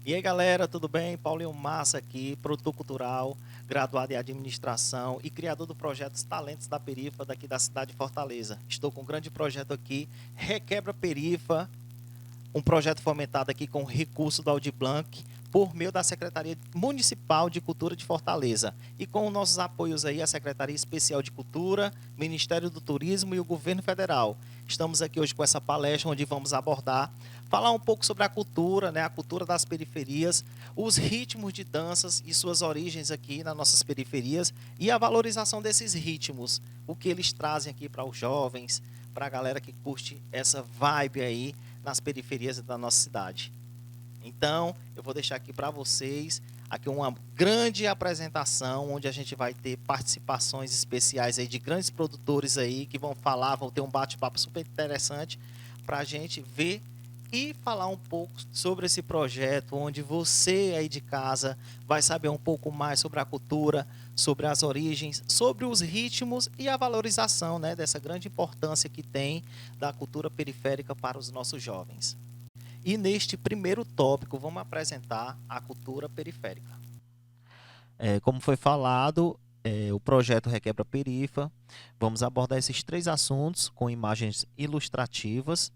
E aí galera, tudo bem? Paulinho Massa aqui, produtor cultural, graduado em administração e criador do projeto Talentos da Perifa daqui da cidade de Fortaleza. Estou com um grande projeto aqui, Requebra Perifa, um projeto fomentado aqui com recurso do Aldir Blanc por meio da Secretaria Municipal de Cultura de Fortaleza e com os nossos apoios aí a Secretaria Especial de Cultura, Ministério do Turismo e o Governo Federal. Estamos aqui hoje com essa palestra onde vamos abordar, falar um pouco sobre a cultura, né, a cultura das periferias, os ritmos de danças e suas origens aqui nas nossas periferias e a valorização desses ritmos, o que eles trazem aqui para os jovens, para a galera que curte essa vibe aí nas periferias da nossa cidade. Então, eu vou deixar aqui para vocês aqui uma grande apresentação onde a gente vai ter participações especiais aí de grandes produtores aí que vão falar, vão ter um bate-papo super interessante para a gente ver e falar um pouco sobre esse projeto, onde você aí de casa vai saber um pouco mais sobre a cultura, sobre as origens, sobre os ritmos e a valorização, né, dessa grande importância que tem da cultura periférica para os nossos jovens. E neste primeiro tópico, vamos apresentar a cultura periférica. Como foi falado, o projeto Requebra Perifa, vamos abordar esses três assuntos com imagens ilustrativas,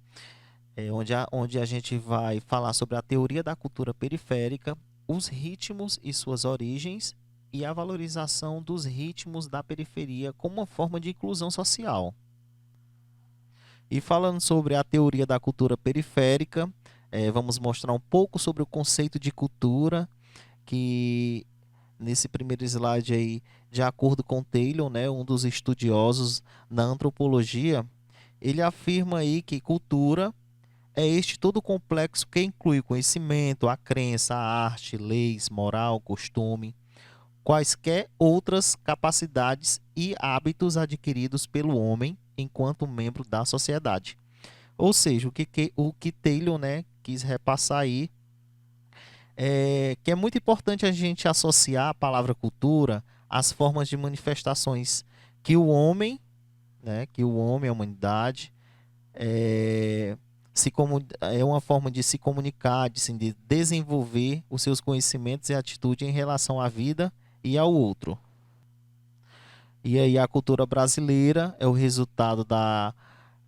onde a gente vai falar sobre a teoria da cultura periférica, os ritmos e suas origens e a valorização dos ritmos da periferia como uma forma de inclusão social. E falando sobre a teoria da cultura periférica, vamos mostrar um pouco sobre o conceito de cultura, que nesse primeiro slide aí, de acordo com Taylor, né, um dos estudiosos na antropologia, ele afirma aí que cultura é este todo complexo que inclui conhecimento, a crença, a arte, leis, moral, costume, quaisquer outras capacidades e hábitos adquiridos pelo homem enquanto membro da sociedade. Ou seja, o que Taylor, né, quis repassar aí é que é muito importante a gente associar a palavra cultura às formas de manifestações que o homem, né, que o homem, a humanidade, é, é uma forma de se comunicar, de desenvolver os seus conhecimentos e atitudes em relação à vida e ao outro. E aí a cultura brasileira é o resultado da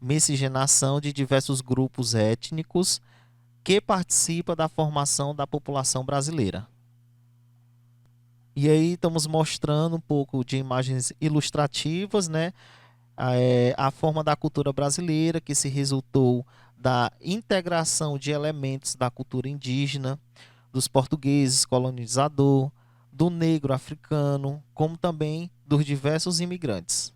miscigenação de diversos grupos étnicos que participa da formação da população brasileira. E aí estamos mostrando um pouco de imagens ilustrativas, né? A forma da cultura brasileira que se resultou da integração de elementos da cultura indígena, dos portugueses colonizador, do negro africano, como também dos diversos imigrantes.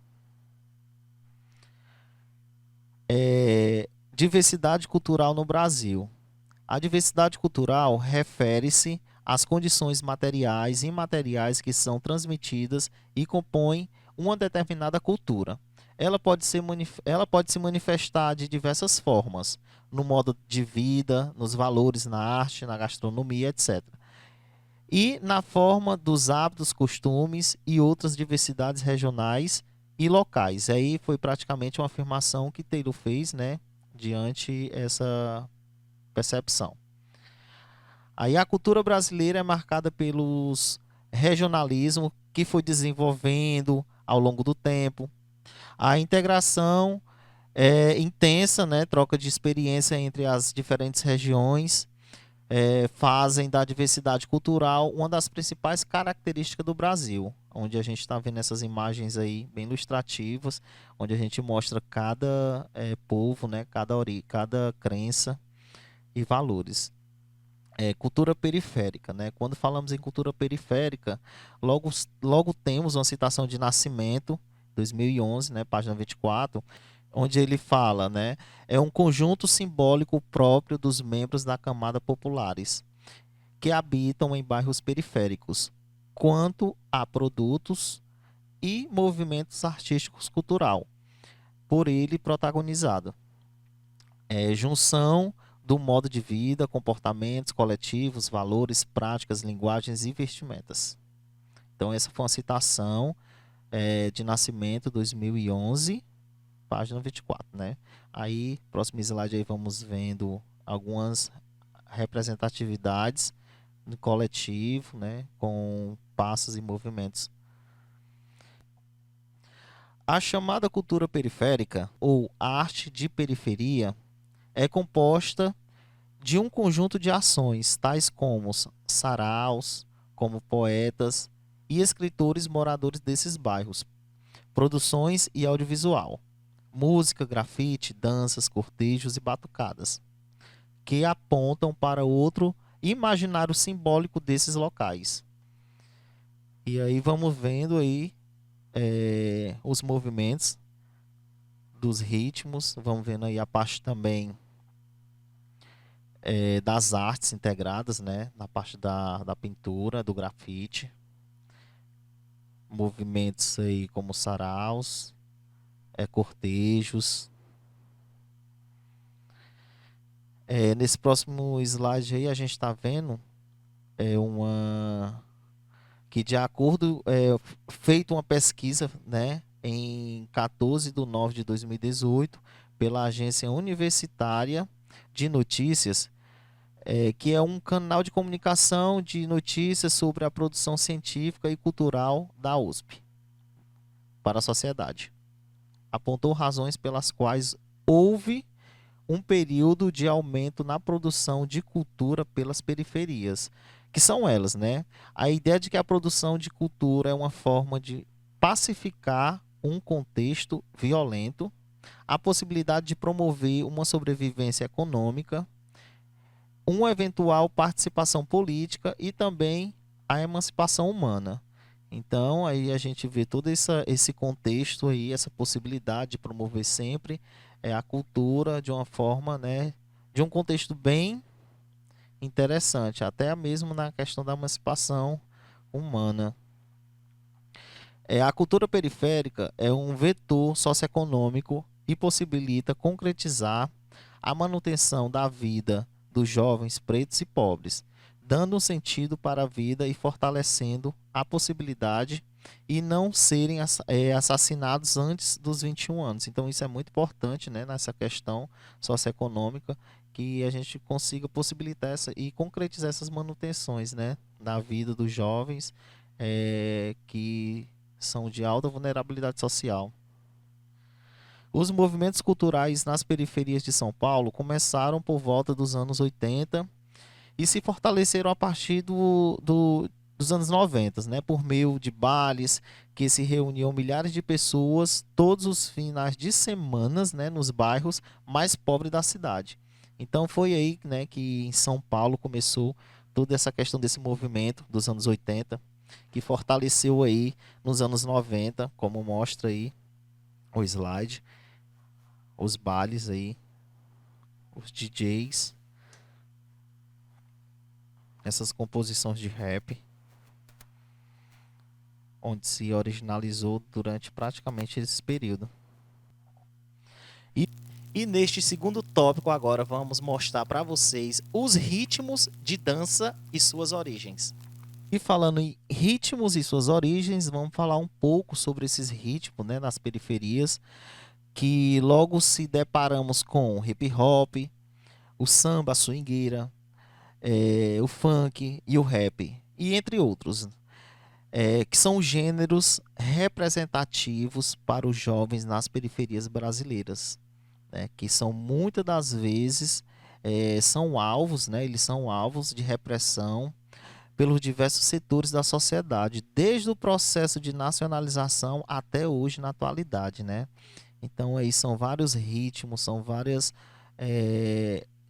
Diversidade cultural no Brasil. A diversidade cultural refere-se às condições materiais e imateriais que são transmitidas e compõem uma determinada cultura. Ela pode se manifestar de diversas formas, no modo de vida, nos valores, na arte, na gastronomia, etc. E na forma dos hábitos, costumes e outras diversidades regionais e locais. Aí foi praticamente uma afirmação que Taylor fez, né, diante essa percepção. Aí a cultura brasileira é marcada pelos regionalismo que foi desenvolvendo ao longo do tempo. A integração é intensa, né, troca de experiência entre as diferentes regiões, fazem da diversidade cultural uma das principais características do Brasil, onde a gente está vendo essas imagens aí bem ilustrativas, onde a gente mostra cada povo, né, cada crença e valores. Cultura periférica, né? Quando falamos em cultura periférica, logo temos uma citação de Nascimento, 2011, né, página 24, onde ele fala, né, é um conjunto simbólico próprio dos membros da camada populares que habitam em bairros periféricos, quanto a produtos e movimentos artísticos cultural, por ele protagonizado. Junção do modo de vida, comportamentos coletivos, valores, práticas, linguagens e vestimentas. Então, essa foi uma citação de Nascimento 2011, página 24, né? Aí, próximo slide aí vamos vendo algumas representatividades coletivo, né, com passos e movimentos. A chamada cultura periférica, ou arte de periferia, é composta de um conjunto de ações, tais como saraus, como poetas e escritores moradores desses bairros, produções e audiovisual, música, grafite, danças, cortejos e batucadas, que apontam para outro imaginário simbólico desses locais. E aí vamos vendo aí os movimentos dos ritmos, vamos vendo aí a parte também das artes integradas, né? Na parte da pintura, do grafite. Movimentos aí como saraus, cortejos. Nesse próximo slide aí a gente está vendo uma que de acordo feito uma pesquisa, né, em 14 de nove de 2018 pela Agência Universitária de Notícias, que é um canal de comunicação de notícias sobre a produção científica e cultural da USP para a sociedade. Apontou razões pelas quais houve um período de aumento na produção de cultura pelas periferias, que são elas, né? A ideia de que a produção de cultura é uma forma de pacificar um contexto violento, a possibilidade de promover uma sobrevivência econômica, uma eventual participação política e também a emancipação humana. Então, aí a gente vê todo esse contexto aí, essa possibilidade de promover sempre a cultura de uma forma, né, de um contexto bem interessante, até mesmo na questão da emancipação humana. A cultura periférica é um vetor socioeconômico e possibilita concretizar a manutenção da vida dos jovens pretos e pobres, dando um sentido para a vida e fortalecendo a possibilidade e não serem assassinados antes dos 21 anos. Então isso é muito importante, né, nessa questão socioeconômica, que a gente consiga possibilitar e concretizar essas manutenções, né, na vida dos jovens que são de alta vulnerabilidade social. Os movimentos culturais nas periferias de São Paulo começaram por volta dos anos 80 e se fortaleceram a partir dos anos 90, né, por meio de bailes que se reuniam milhares de pessoas todos os finais de semanas, né, nos bairros mais pobres da cidade. Então foi aí, né, que em São Paulo começou toda essa questão desse movimento dos anos 80, que fortaleceu aí nos anos 90, como mostra aí o slide, os bailes aí, os DJs, essas composições de rap, onde se originalizou durante praticamente esse período. E neste segundo tópico agora vamos mostrar para vocês os ritmos de dança e suas origens. E falando em ritmos e suas origens, vamos falar um pouco sobre esses ritmos, né, nas periferias, que logo se deparamos com o hip hop, o samba, a swingueira, o funk e o rap, e entre outros, que são gêneros representativos para os jovens nas periferias brasileiras, né, que são muitas das vezes são alvos, né, eles são alvos de repressão pelos diversos setores da sociedade, desde o processo de nacionalização até hoje na atualidade, né? Então aí são vários ritmos, são várias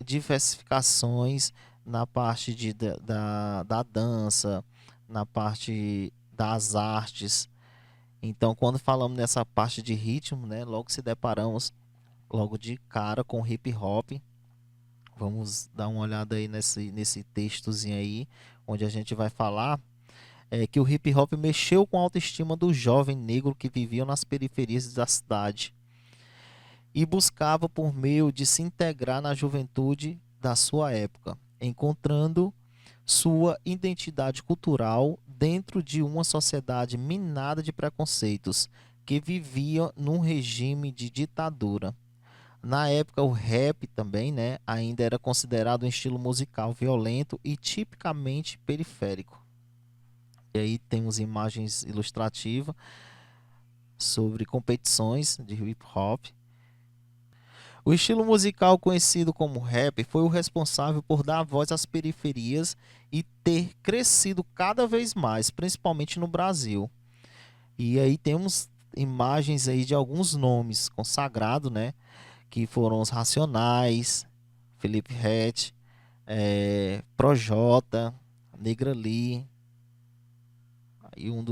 diversificações na parte da dança, na parte das artes. Então quando falamos nessa parte de ritmo, né, logo se deparamos logo de cara com hip hop. Vamos dar uma olhada aí nesse textozinho aí, onde a gente vai falar que o hip hop mexeu com a autoestima do jovem negro que vivia nas periferias da cidade e buscava por meio de se integrar na juventude da sua época, encontrando sua identidade cultural dentro de uma sociedade minada de preconceitos que vivia num regime de ditadura. Na época, o rap também, né, ainda era considerado um estilo musical violento e tipicamente periférico. E aí temos imagens ilustrativas sobre competições de hip hop. O estilo musical conhecido como rap foi o responsável por dar voz às periferias e ter crescido cada vez mais, principalmente no Brasil. E aí temos imagens aí de alguns nomes consagrados, né? Que foram os Racionais, Felipe Ret, Projota, Negra Lee, e uma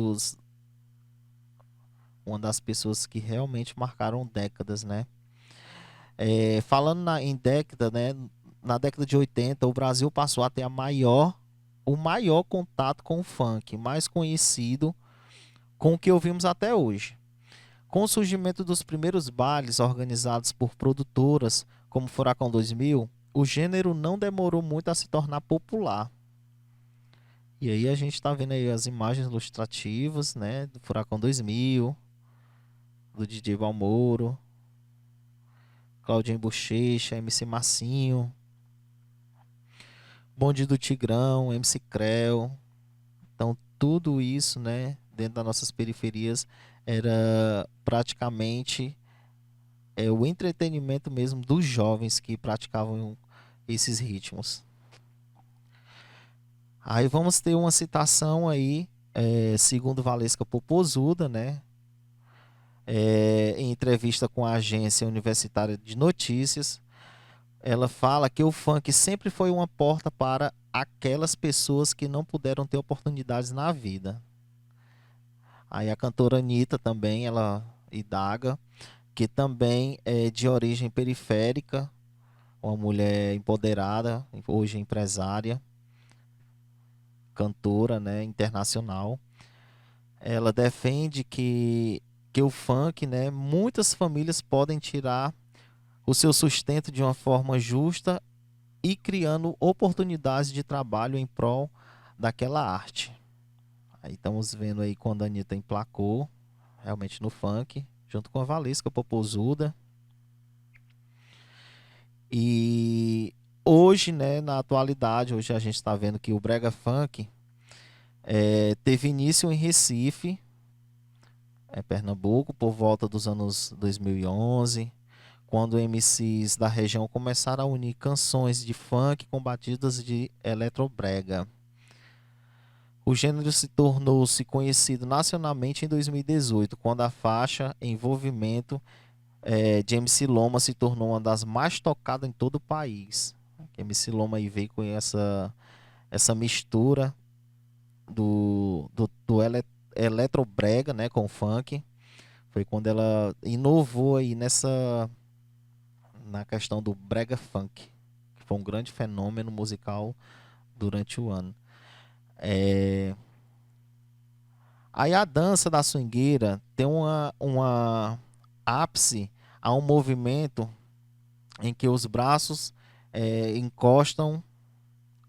das pessoas que realmente marcaram décadas, né? Falando em década, né? Na década de 80, o Brasil passou a ter o maior contato com o funk, mais conhecido com o que ouvimos até hoje. Com o surgimento dos primeiros bailes organizados por produtoras como Furacão 2000, o gênero não demorou muito a se tornar popular. E aí a gente está vendo aí as imagens ilustrativas, né, do Furacão 2000, do DJ Valmoro, Claudinho Bochecha, MC Massinho, Bonde do Tigrão, MC Creu. Então tudo isso, né, dentro das nossas periferias era praticamente o entretenimento mesmo dos jovens que praticavam esses ritmos. Aí vamos ter uma citação aí, segundo Valesca Popozuda, né? Em entrevista com a agência universitária de notícias, ela fala que o funk sempre foi uma porta para aquelas pessoas que não puderam ter oportunidades na vida. Aí a cantora Anitta também, ela indaga, que também é de origem periférica, uma mulher empoderada, hoje empresária, cantora, né, internacional. Ela defende que o funk, né, muitas famílias podem tirar o seu sustento de uma forma justa e criando oportunidades de trabalho em prol daquela arte. Aí estamos vendo aí quando a Anitta emplacou realmente no funk, junto com a Valesca Popozuda. E hoje, né, na atualidade, hoje a gente está vendo que o brega funk teve início em Recife, Pernambuco, por volta dos anos 2011, quando MCs da região começaram a unir canções de funk com batidas de eletrobrega. O gênero se tornou-se conhecido nacionalmente em 2018, quando a faixa Envolvimento de MC Loma se tornou uma das mais tocadas em todo o país. MC Loma aí veio com essa mistura do eletrobrega, né, com funk. Foi quando ela inovou aí na questão do brega funk, que foi um grande fenômeno musical durante o ano. Aí a dança da swingueira tem uma ápice a um movimento em que os braços encostam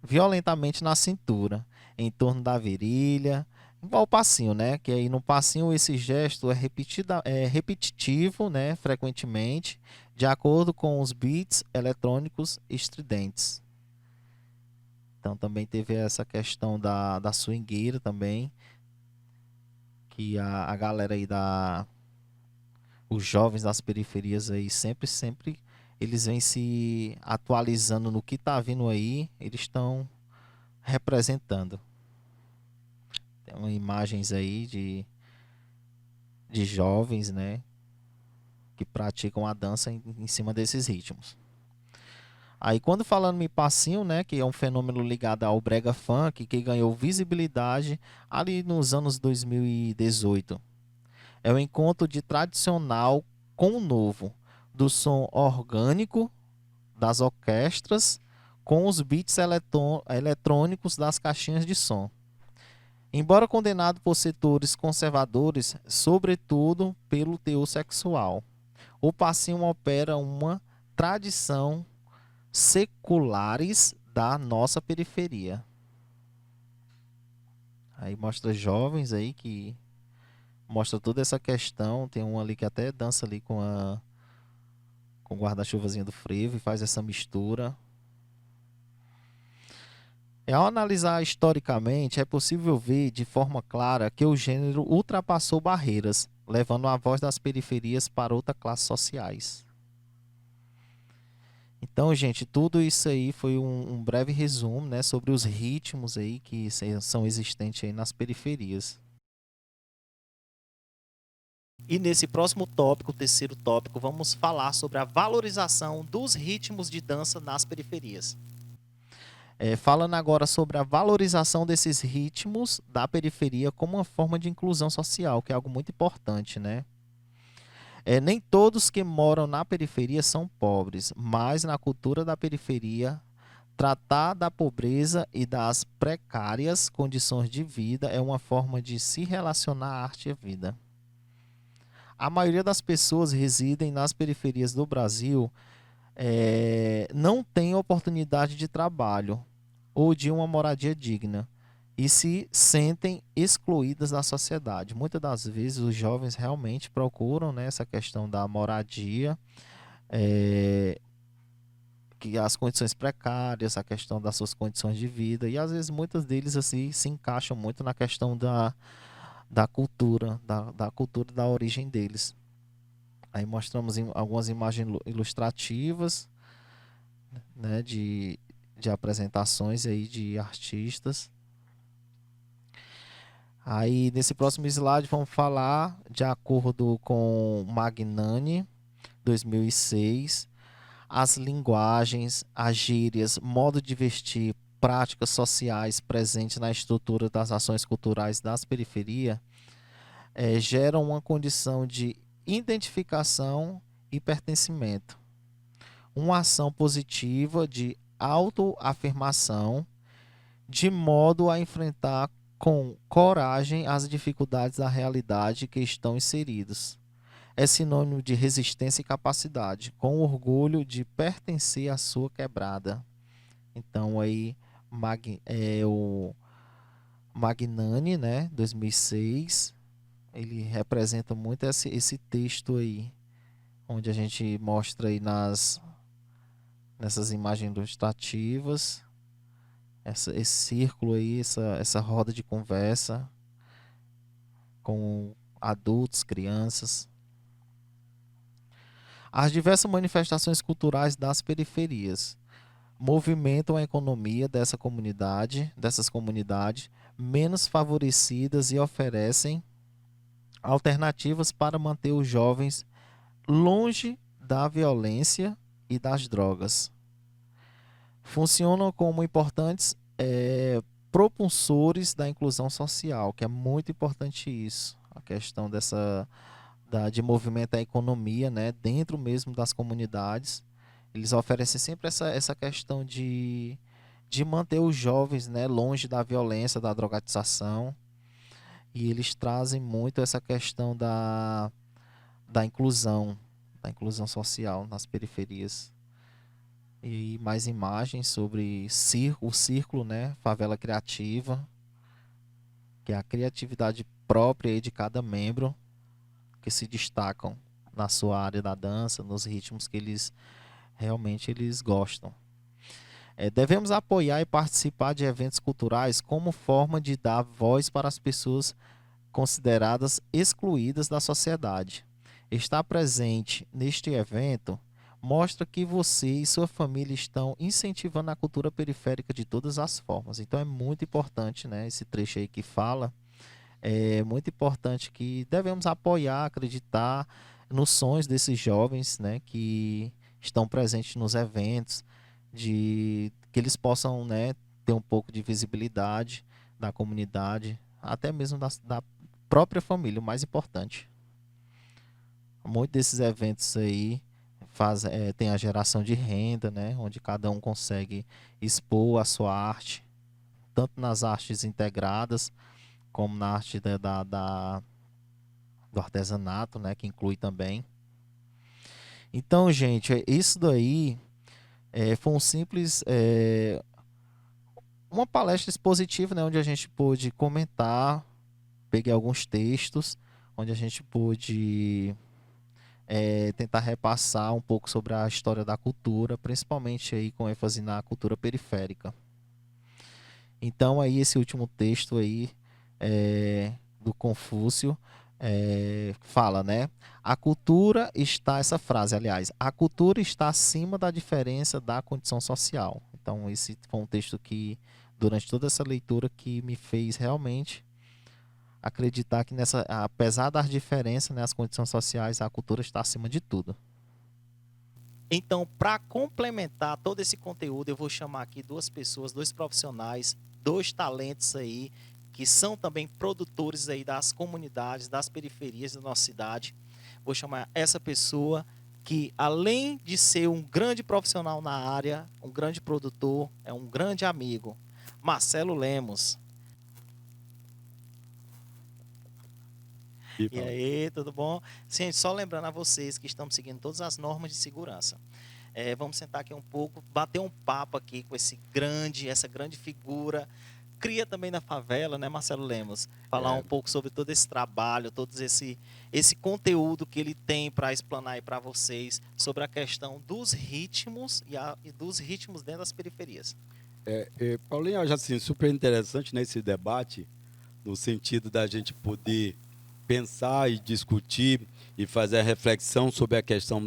violentamente na cintura, em torno da virilha, igual o passinho, né? Que aí no passinho esse gesto é repetitivo, né? Frequentemente, de acordo com os beats eletrônicos estridentes. Então também teve essa questão da swingueira também, que a galera aí os jovens das periferias aí sempre eles vêm se atualizando no que tá vindo aí, eles estão representando. Tem imagens aí de jovens, né, que praticam a dança em cima desses ritmos. Aí quando falando em passinho, né, que é um fenômeno ligado ao brega funk, que ganhou visibilidade ali nos anos 2018. É o encontro de tradicional com o novo, do som orgânico das orquestras com os beats eletrônicos das caixinhas de som. Embora condenado por setores conservadores, sobretudo pelo teor sexual, o passinho opera uma tradição seculares da nossa periferia. Aí mostra jovens aí que mostra toda essa questão. Tem um ali que até dança ali com com o guarda-chuvazinho do frevo e faz essa mistura. Ao analisar historicamente, é possível ver de forma clara que o gênero ultrapassou barreiras, levando a voz das periferias para outras classes sociais. Então, gente, tudo isso aí foi um breve resumo, né, sobre os ritmos aí que são existentes aí nas periferias. E nesse próximo tópico, o terceiro tópico, vamos falar sobre a valorização dos ritmos de dança nas periferias. Falando agora sobre a valorização desses ritmos da periferia como uma forma de inclusão social, que é algo muito importante, né? Nem todos que moram na periferia são pobres, mas na cultura da periferia, tratar da pobreza e das precárias condições de vida é uma forma de se relacionar à arte e à vida. A maioria das pessoas residem nas periferias do Brasil não tem oportunidade de trabalho ou de uma moradia digna e se sentem excluídas da sociedade. Muitas das vezes os jovens realmente procuram, né, essa questão da moradia, que as condições precárias, a questão das suas condições de vida, e às vezes muitos deles assim se encaixam muito na questão da cultura, da cultura da origem deles. Aí mostramos algumas imagens ilustrativas, né, de apresentações aí de artistas. Aí nesse próximo slide vamos falar, de acordo com Magnani, 2006, as linguagens, as gírias, modo de vestir, práticas sociais presentes na estrutura das ações culturais das periferias geram uma condição de identificação e pertencimento. Uma ação positiva de autoafirmação, de modo a enfrentar com coragem as dificuldades da realidade que estão inseridos. É sinônimo de resistência e capacidade, com orgulho de pertencer à sua quebrada. Então aí o Magnani, né, 2006, ele representa muito esse texto aí, onde a gente mostra aí nessas imagens ilustrativas esse círculo aí, essa roda de conversa com adultos, crianças. As diversas manifestações culturais das periferias movimentam a economia dessas comunidades menos favorecidas e oferecem alternativas para manter os jovens longe da violência e das drogas. Funcionam como importantes propulsores da inclusão social, que é muito importante isso, a questão de movimentar a economia, né, dentro mesmo das comunidades. Eles oferecem sempre essa questão de manter os jovens, né, longe da violência, da drogatização, e eles trazem muito essa questão da inclusão social nas periferias. E mais imagens sobre o círculo, né, favela criativa, que é a criatividade própria aí de cada membro, que se destacam na sua área da dança, nos ritmos que eles realmente gostam. Devemos apoiar e participar de eventos culturais como forma de dar voz para as pessoas consideradas excluídas da sociedade. Estar presente neste evento mostra que você e sua família estão incentivando a cultura periférica de todas as formas. Então é muito importante, né, esse trecho aí que fala, é muito importante que devemos apoiar, acreditar nos sonhos desses jovens, né, que estão presentes nos eventos, que eles possam, né, ter um pouco de visibilidade da comunidade, até mesmo da própria família, o mais importante. Muitos desses eventos aí tem a geração de renda, né, onde cada um consegue expor a sua arte, tanto nas artes integradas, como na arte do artesanato, né, que inclui também. Então, gente, isso daí foi um simples uma palestra expositiva, né, onde a gente pôde comentar, peguei alguns textos, onde a gente pôde tentar repassar um pouco sobre a história da cultura, principalmente aí com ênfase na cultura periférica. Então aí esse último texto aí do Confúcio fala, né? A cultura está, essa frase, aliás, a cultura está acima da diferença da condição social. Então esse foi um texto que, durante toda essa leitura, que me fez realmente acreditar que apesar das diferenças, né, as condições sociais, a cultura está acima de tudo. Então, para complementar todo esse conteúdo, eu vou chamar aqui duas pessoas, dois profissionais, dois talentos aí, que são também produtores aí das comunidades, das periferias da nossa cidade. Vou chamar essa pessoa que, além de ser um grande profissional na área, um grande produtor, é um grande amigo, Marcelo Lemos. E aí, tudo bom? Gente, só lembrando a vocês que estamos seguindo todas as normas de segurança. Vamos sentar aqui um pouco, bater um papo aqui com essa grande figura, cria também na favela, né, Marcelo Lemos? Falar um pouco sobre todo esse trabalho, todo esse conteúdo que ele tem para explanar aí para vocês sobre a questão dos ritmos e dos ritmos dentro das periferias. Paulinho, eu acho assim, super interessante nesse debate, no sentido da gente poder pensar e discutir e fazer a reflexão sobre a questão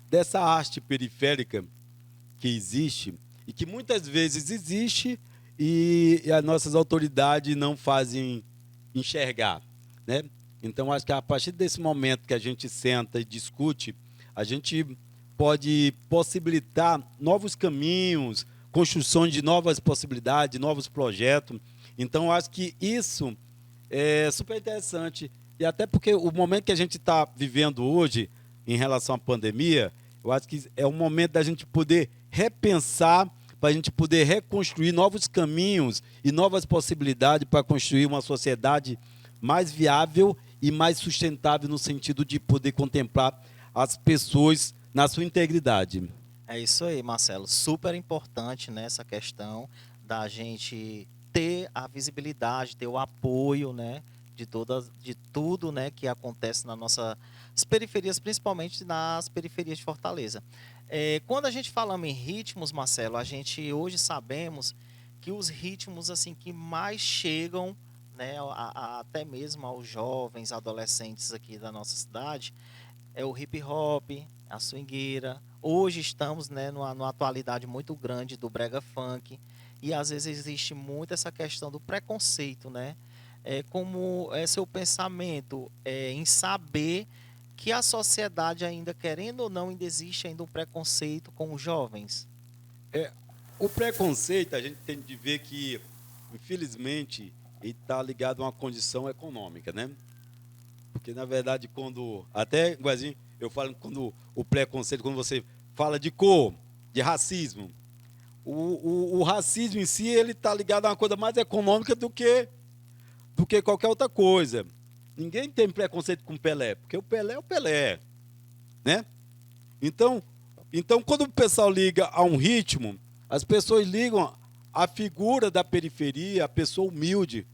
dessa arte periférica que existe e que muitas vezes existe e as nossas autoridades não fazem enxergar, né? Então, acho que a partir desse momento que a gente senta e discute, a gente pode possibilitar novos caminhos, construção de novas possibilidades, novos projetos. Então, acho que isso é super interessante. E até porque o momento que a gente está vivendo hoje, em relação à pandemia, eu acho que é o momento da gente poder repensar, para a gente poder reconstruir novos caminhos e novas possibilidades para construir uma sociedade mais viável e mais sustentável no sentido de poder contemplar as pessoas na sua integridade. É isso aí, Marcelo. Super importante nessa questão da gente ter a visibilidade, ter o apoio, né, de tudo, né, que acontece nas nossas periferias, principalmente nas periferias de Fortaleza. Quando a gente fala em ritmos, Marcelo, a gente hoje sabemos que os ritmos assim que mais chegam, né, até mesmo aos jovens, adolescentes aqui da nossa cidade, é o hip hop, a swingueira. Hoje estamos, né, numa atualidade muito grande do brega funk, e às vezes existe muito essa questão do preconceito, né? Como é seu pensamento em saber que a sociedade ainda, querendo ou não, ainda existe ainda um preconceito com os jovens? O preconceito, a gente tem de ver que, infelizmente, ele está ligado a uma condição econômica, né? Porque, na verdade, até, igualzinho, eu falo quando o preconceito, quando você fala de cor, de racismo, o racismo em si, ele está ligado a uma coisa mais econômica do que qualquer outra coisa. Ninguém tem preconceito com o Pelé, porque o Pelé é o Pelé, né? Então, quando o pessoal liga a um ritmo, as pessoas ligam a figura da periferia, a pessoa humilde,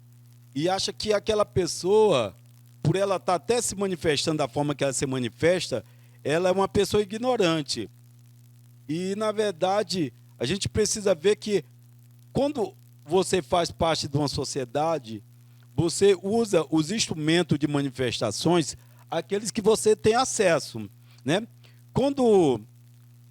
e acha que aquela pessoa, por ela estar até se manifestando da forma que ela se manifesta, ela é uma pessoa ignorante. E, na verdade, a gente precisa ver que, quando você faz parte de uma sociedade, você usa os instrumentos de manifestações, aqueles que você tem acesso, né? Quando,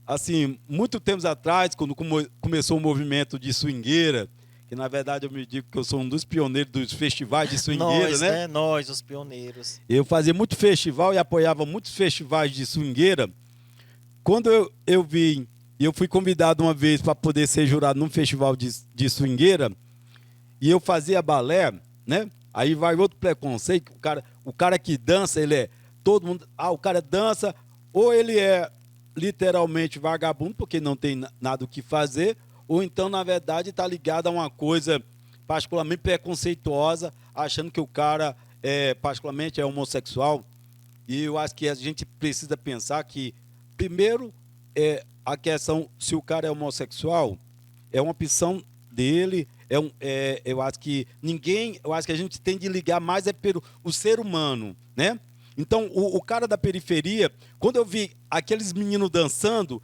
assim, muito tempos atrás, quando começou o movimento de swingueira, que na verdade eu me digo que eu sou um dos pioneiros dos festivais de swingueira, né? Nós, os pioneiros. Eu fazia muito festival e apoiava muitos festivais de swingueira. Quando eu vim, e eu fui convidado uma vez para poder ser jurado num festival de swingueira, e eu fazia balé, né? Aí vai outro preconceito, o cara que dança, ele é todo mundo, o cara dança, ou ele é literalmente vagabundo, porque não tem nada o que fazer, ou então, na verdade, está ligado a uma coisa particularmente preconceituosa, achando que o cara particularmente é homossexual. E eu acho que a gente precisa pensar que, primeiro, a questão, se o cara é homossexual, é uma opção dele. Eu acho que a gente tem de ligar mais pelo o ser humano, né? Então, o cara da periferia, quando eu vi aqueles meninos dançando,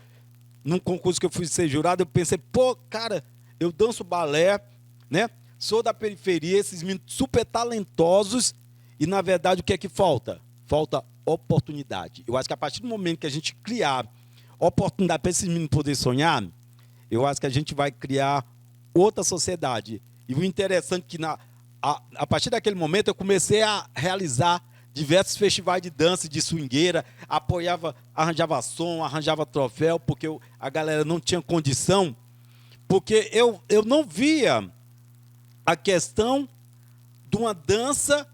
num concurso que eu fui ser jurado, eu pensei, pô, cara, eu danço balé, né? Sou da periferia, esses meninos super talentosos, e na verdade o que é que falta? Falta oportunidade. Eu acho que a partir do momento que a gente criar oportunidade para esses meninos poderem sonhar, eu acho que a gente vai criar outra sociedade. E o interessante é que a partir daquele momento eu comecei a realizar diversos festivais de dança e de swingueira, apoiava, arranjava som, arranjava troféu, porque a galera não tinha condição, porque eu não via a questão de uma dança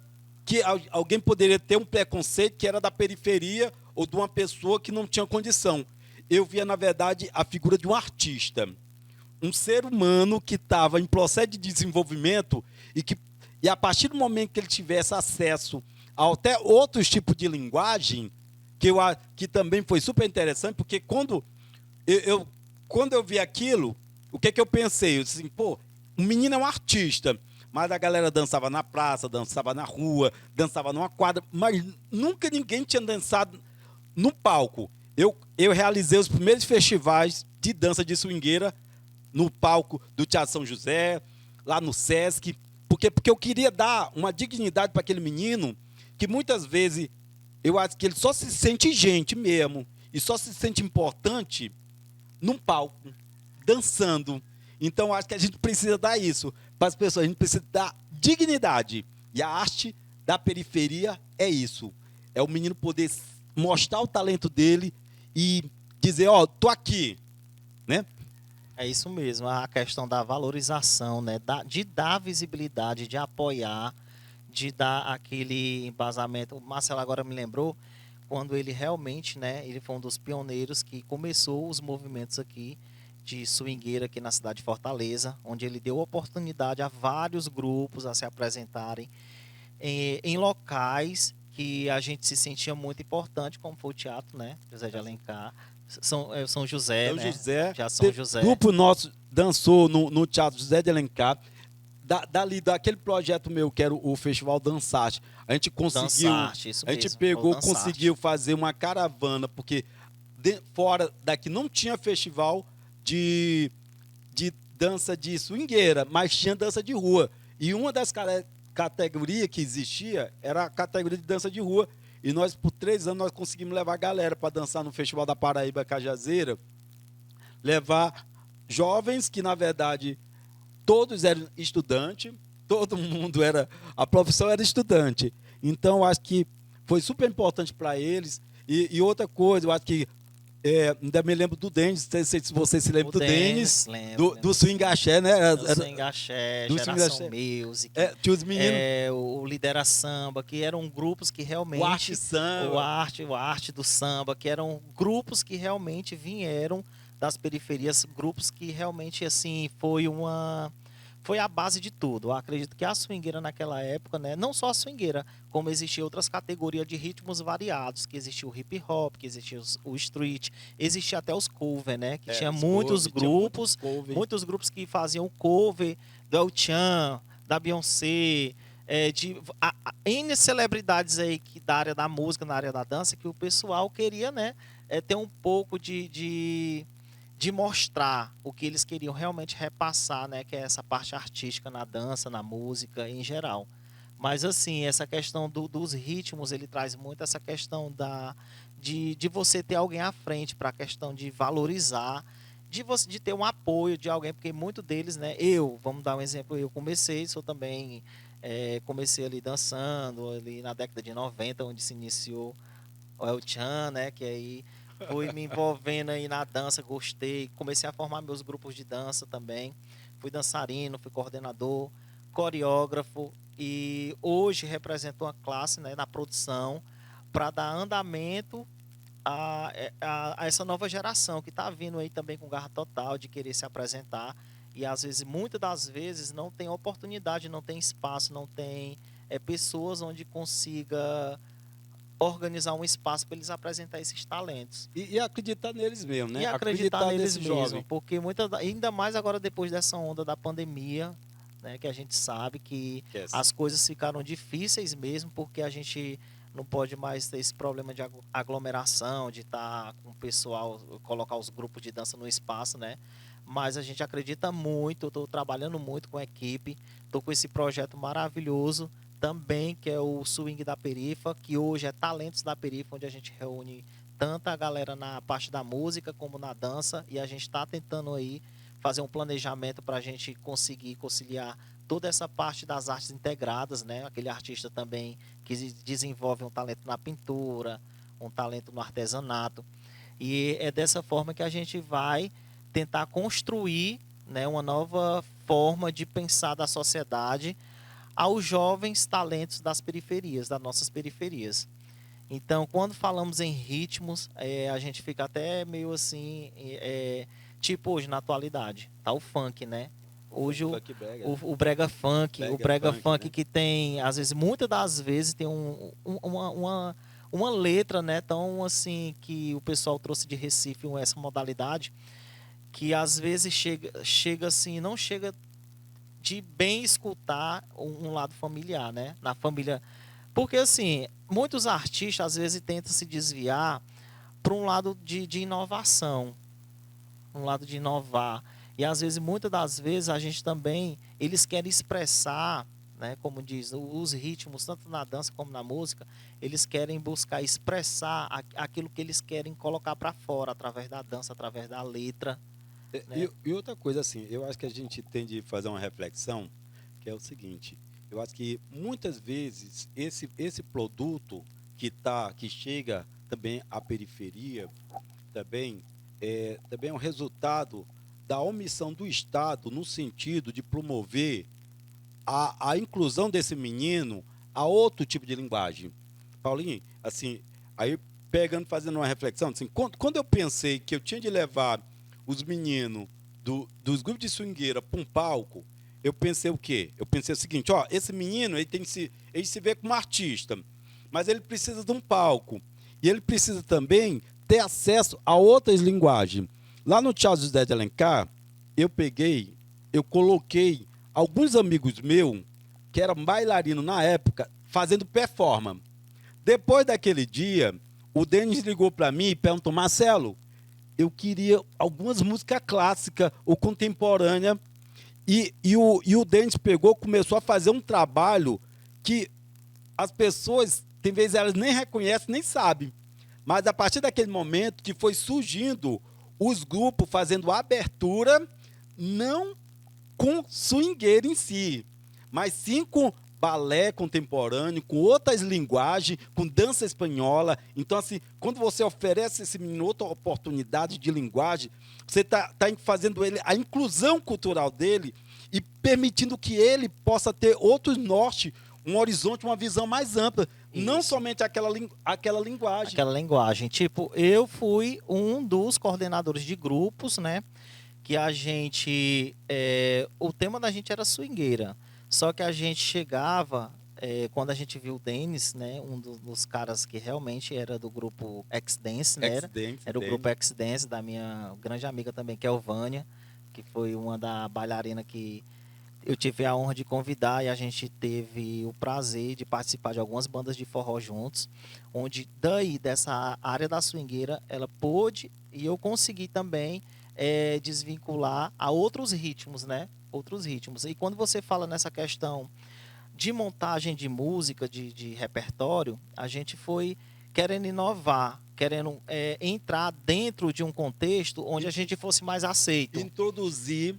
que alguém poderia ter um preconceito que era da periferia ou de uma pessoa que não tinha condição. Eu via, na verdade, a figura de um artista, um ser humano que estava em processo de desenvolvimento e a partir do momento que ele tivesse acesso a até outros tipos de linguagem, que também foi super interessante, porque quando eu vi aquilo, o que eu pensei? Eu disse assim, pô, o menino é um artista, mas a galera dançava na praça, dançava na rua, dançava numa quadra, mas nunca ninguém tinha dançado no palco. Eu realizei os primeiros festivais de dança de swingueira no palco do Teatro São José, lá no Sesc, porque eu queria dar uma dignidade para aquele menino que muitas vezes eu acho que ele só se sente gente mesmo e só se sente importante num palco, dançando. Então, eu acho que a gente precisa dar isso para as pessoas, a gente precisa dar dignidade. E a arte da periferia é isso. É o menino poder mostrar o talento dele e dizer, ó, tô aqui, né? É isso mesmo, a questão da valorização, né? De dar visibilidade, de apoiar, de dar aquele embasamento. O Marcelo agora me lembrou quando ele realmente, né? Ele foi um dos pioneiros que começou os movimentos aqui de swingueira aqui na cidade de Fortaleza, onde ele deu oportunidade a vários grupos a se apresentarem em locais que a gente se sentia muito importante, como foi o teatro, né? José de Alencar, São José, São né? José, Já São José. grupo nosso dançou no Teatro José de Alencar. Daquele projeto meu, que era o Festival Dançarte, a gente conseguiu, Dançarte, isso a gente mesmo, pegou, o Dançarte. conseguiu fazer uma caravana, porque fora daqui não tinha festival de dança de swingueira, mas tinha dança de rua. E uma das categorias que existia era a categoria de dança de rua. E nós, por 3 anos, nós conseguimos levar a galera para dançar no Festival da Paraíba Cajazeira, levar jovens que, na verdade, todos eram estudantes, todo mundo era, a profissão era estudante. Então, acho que foi super importante para eles. E outra coisa, eu acho que ainda me lembro do Denis, não sei se você se lembra do Denis, do Swing Axé, né? Do Swing Axé, Geração Music, tinha os meninos, o Lidera Samba, que eram grupos que realmente... o Arte Samba. O Arte do Samba, que eram grupos que realmente vieram das periferias, grupos que realmente, assim, foi a base de tudo. Eu acredito que a swingueira naquela época, né, não só a swingueira, como existiam outras categorias de ritmos variados, que existia o hip hop, que existia o street, existia até os cover, né, que tinha muitos grupos, muitos grupos que faziam cover do El Chan, da Beyoncé, N celebridades aí da área da música, na área da dança, que o pessoal queria, né, ter um pouco de mostrar o que eles queriam realmente repassar, né, que é essa parte artística na dança, na música em geral. Mas assim, essa questão dos ritmos, ele traz muito essa questão de você ter alguém à frente para a questão de valorizar, de ter um apoio de alguém, porque muitos deles, né, vamos dar um exemplo, eu comecei ali dançando, ali na década de 90, onde se iniciou o El Chan, né, que aí fui me envolvendo aí na dança, gostei, comecei a formar meus grupos de dança também, fui dançarino, fui coordenador, coreógrafo e hoje represento uma classe, né, na produção para dar andamento a essa nova geração que está vindo aí também com garra total de querer se apresentar e às vezes, muitas das vezes, não tem oportunidade, não tem espaço, não tem pessoas onde consiga organizar um espaço para eles apresentar esses talentos. E acreditar neles mesmo, né? E acreditar neles mesmo, jovem. porque ainda mais agora depois dessa onda da pandemia, né, que a gente sabe que as coisas ficaram difíceis mesmo, porque a gente não pode mais ter esse problema de aglomeração, de estar com o pessoal, colocar os grupos de dança no espaço, né? Mas a gente acredita muito, estou trabalhando muito com a equipe, estou com esse projeto maravilhoso também, que é o Swing da Perifa, que hoje é Talentos da Perifa, onde a gente reúne tanta a galera na parte da música como na dança, e a gente está tentando aí fazer um planejamento para a gente conseguir conciliar toda essa parte das artes integradas, né? Aquele artista também que desenvolve um talento na pintura, um talento no artesanato. E é dessa forma que a gente vai tentar construir, né, uma nova forma de pensar da sociedade aos jovens talentos das periferias, das nossas periferias. Então, quando falamos em ritmos, a gente fica até meio assim, tipo hoje na atualidade, tá o funk, né? Hoje Funk brega. o brega funk, o brega funk né? que tem, às vezes, muitas das vezes tem uma letra, né, tão assim, que o pessoal trouxe de Recife, essa modalidade, que às vezes chega assim, não chega de bem escutar um lado familiar, né? Na família. Porque, assim, muitos artistas às vezes tentam se desviar para um lado de inovação, um lado de inovar. E às vezes, muitas das vezes, a gente também, eles querem expressar, né, como diz, os ritmos, tanto na dança como na música, eles querem buscar expressar aquilo que eles querem colocar para fora, através da dança, através da letra. Né? E outra coisa, assim, eu acho que a gente tem de fazer uma reflexão, que é o seguinte: eu acho que muitas vezes esse produto que chega também à periferia, também é um resultado da omissão do Estado no sentido de promover a inclusão desse menino a outro tipo de linguagem. Paulinho, assim, aí pegando, fazendo uma reflexão, assim, quando eu pensei que eu tinha de levar os meninos dos grupos de swingueira para um palco, eu pensei o quê? Eu pensei o seguinte: ó, esse menino ele se vê como artista, mas ele precisa de um palco. E ele precisa também ter acesso a outras linguagens. Lá no Teatro José de Alencar, eu coloquei alguns amigos meus, que eram bailarinos na época, fazendo performance. Depois daquele dia, o Denis ligou para mim e perguntou: Marcelo, eu queria algumas músicas clássicas ou contemporâneas. E o Denis começou a fazer um trabalho que as pessoas, tem vezes, elas nem reconhecem, nem sabem. Mas a partir daquele momento que foi surgindo os grupos fazendo abertura, não com swingueiro em si, mas sim com balé contemporâneo, com outras linguagens, com dança espanhola. Então, assim, quando você oferece esse menino outra oportunidade de linguagem, você está fazendo ele a inclusão cultural dele e permitindo que ele possa ter outro norte, um horizonte, uma visão mais ampla. Isso. Não somente aquela linguagem. Aquela linguagem. Tipo, eu fui um dos coordenadores de grupos, né? Que a gente... o tema da gente era swingueira. Só que a gente chegava... quando a gente viu o Denis, né? Um dos caras que realmente era do grupo X-Dance, né? Era o grupo X-Dance da minha grande amiga também, que é o Vânia, que foi uma da bailarina que eu tive a honra de convidar, e a gente teve o prazer de participar de algumas bandas de forró juntos, onde daí, dessa área da swingueira, ela pôde, e eu consegui também desvincular a outros ritmos, né? Outros ritmos. E quando você fala nessa questão de montagem de música, de repertório, a gente foi querendo inovar, querendo entrar dentro de um contexto onde a gente fosse mais aceito. Introduzir.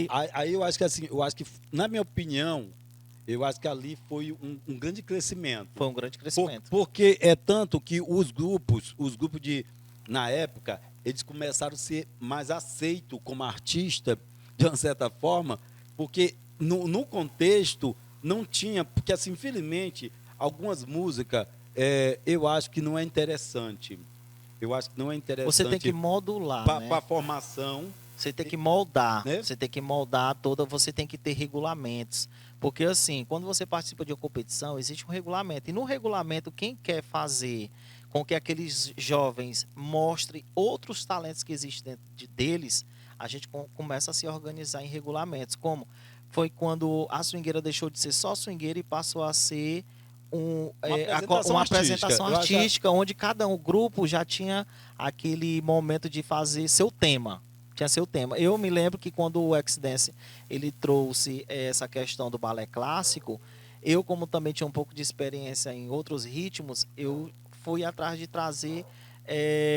Não, aí eu acho que assim, na minha opinião, eu acho que ali foi um grande crescimento. Foi um grande crescimento. Porque é tanto que os grupos na época, eles começaram a ser mais aceitos como artista, de uma certa forma, porque no contexto não tinha, porque assim, infelizmente, algumas músicas eu acho que não é interessante. Eu acho que não é interessante. Você tem que modular, né? Para a formação. Você tem que moldar, né? Você tem que moldar toda, você tem que ter regulamentos. Porque assim, quando você participa de uma competição, existe um regulamento. E no regulamento, quem quer fazer com que aqueles jovens mostrem outros talentos que existem dentro deles, a gente começa a se organizar em regulamentos. Como foi quando a swingueira deixou de ser só swingueira e passou a ser uma apresentação artística onde cada grupo já tinha aquele momento de fazer seu tema. Tinha seu tema. Eu me lembro que quando o X-Dance ele trouxe essa questão do balé clássico, eu, como também tinha um pouco de experiência em outros ritmos, eu fui atrás de trazer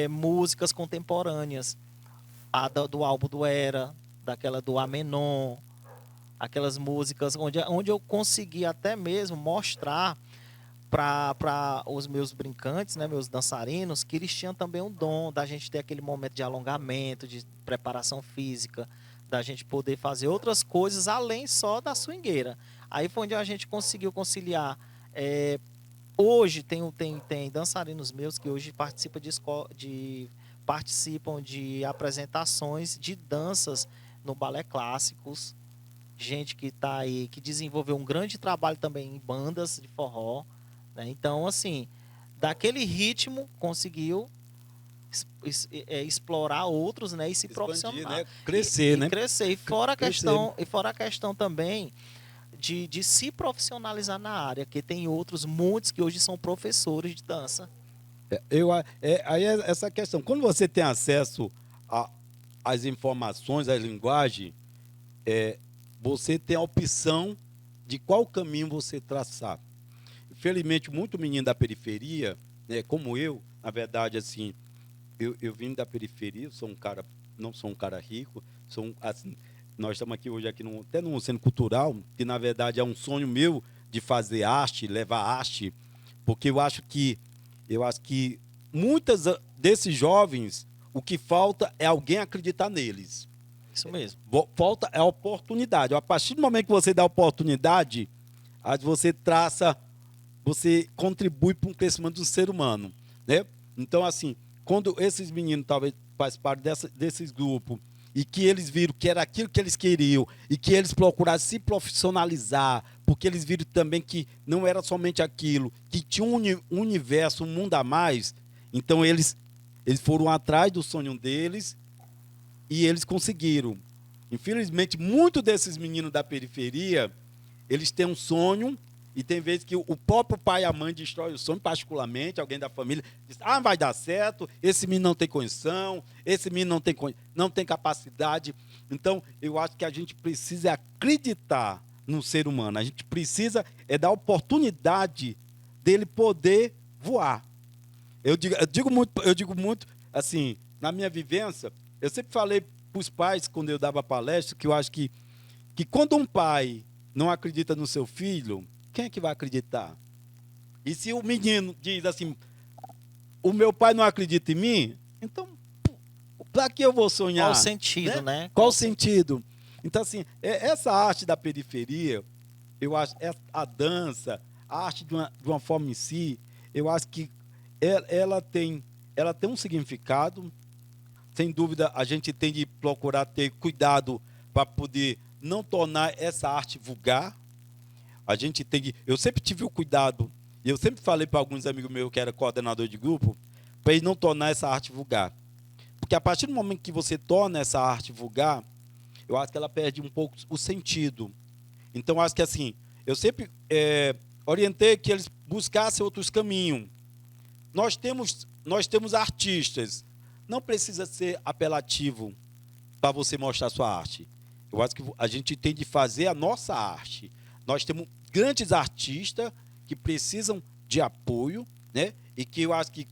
músicas contemporâneas. Do álbum do Era, daquela do Amenon, aquelas músicas onde eu consegui até mesmo mostrar para os meus brincantes, né, meus dançarinos, que eles tinham também um dom da gente ter aquele momento de alongamento, de preparação física, da gente poder fazer outras coisas além só da swingueira. Aí foi onde a gente conseguiu conciliar. Hoje tem dançarinos meus que hoje participam de apresentações de danças no balé clássicos. Gente que está aí, que desenvolveu um grande trabalho também em bandas de forró. Né? Então, assim, daquele ritmo conseguiu explorar outros, né, e se profissionalizar, né? Crescer, né? Crescer. E fora a questão também de se profissionalizar na área, que tem outros, muitos que hoje são professores de dança. Aí é essa questão. Quando você tem acesso às informações, à linguagem, você tem a opção de qual caminho você traçar. Infelizmente, muito menino da periferia, né, como eu, na verdade, assim, eu vim da periferia, eu sou não sou um cara rico, assim, nós estamos aqui hoje até num centro cultural, que na verdade é um sonho meu de fazer arte, levar arte, porque eu acho que muitos desses jovens, o que falta é alguém acreditar neles. Isso mesmo. Falta a oportunidade. A partir do momento que você dá oportunidade, você contribui para um crescimento do ser humano, né? Então, assim, quando esses meninos talvez participaram desses grupos e que eles viram que era aquilo que eles queriam e que eles procuraram se profissionalizar, porque eles viram também que não era somente aquilo, que tinha um universo, um mundo a mais, então eles foram atrás do sonho deles e eles conseguiram. Infelizmente, muitos desses meninos da periferia, eles têm um sonho e tem vezes que o próprio pai e a mãe destrói o sonho, particularmente, alguém da família diz, vai dar certo, esse menino não tem condição, esse menino não tem capacidade. Então, eu acho que a gente precisa acreditar no ser humano, a gente precisa dar oportunidade dele poder voar. Eu digo muito, assim, na minha vivência, eu sempre falei para os pais, quando eu dava palestra, que eu acho que quando um pai não acredita no seu filho, quem é que vai acreditar? E se o menino diz assim, o meu pai não acredita em mim, então, para que eu vou sonhar? Qual o sentido, né? Qual o sentido? Então, assim, essa arte da periferia, eu acho, a dança, a arte de uma forma em si, eu acho que ela tem um significado. Sem dúvida, a gente tem de procurar ter cuidado para poder não tornar essa arte vulgar. Eu sempre tive o cuidado, e eu sempre falei para alguns amigos meus que era coordenador de grupo, para ele não tornar essa arte vulgar. Porque a partir do momento que você torna essa arte vulgar, eu acho que ela perde um pouco o sentido. Então, eu acho que assim, eu sempre orientei que eles buscassem outros caminhos. Nós temos artistas, não precisa ser apelativo para você mostrar sua arte. Eu acho que a gente tem de fazer a nossa arte. Nós temos grandes artistas que precisam de apoio, né? E que eu acho que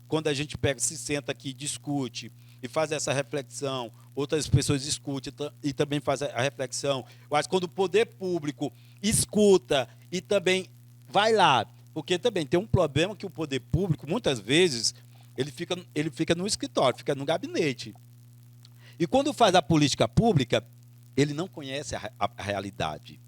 quando a gente se senta aqui, discute e faz essa reflexão, outras pessoas escutam e também fazem a reflexão. Eu acho que quando o poder público escuta e também vai lá, porque também tem um problema que o poder público, muitas vezes, ele fica no escritório, fica no gabinete. E quando faz a política pública, ele não conhece a realidade.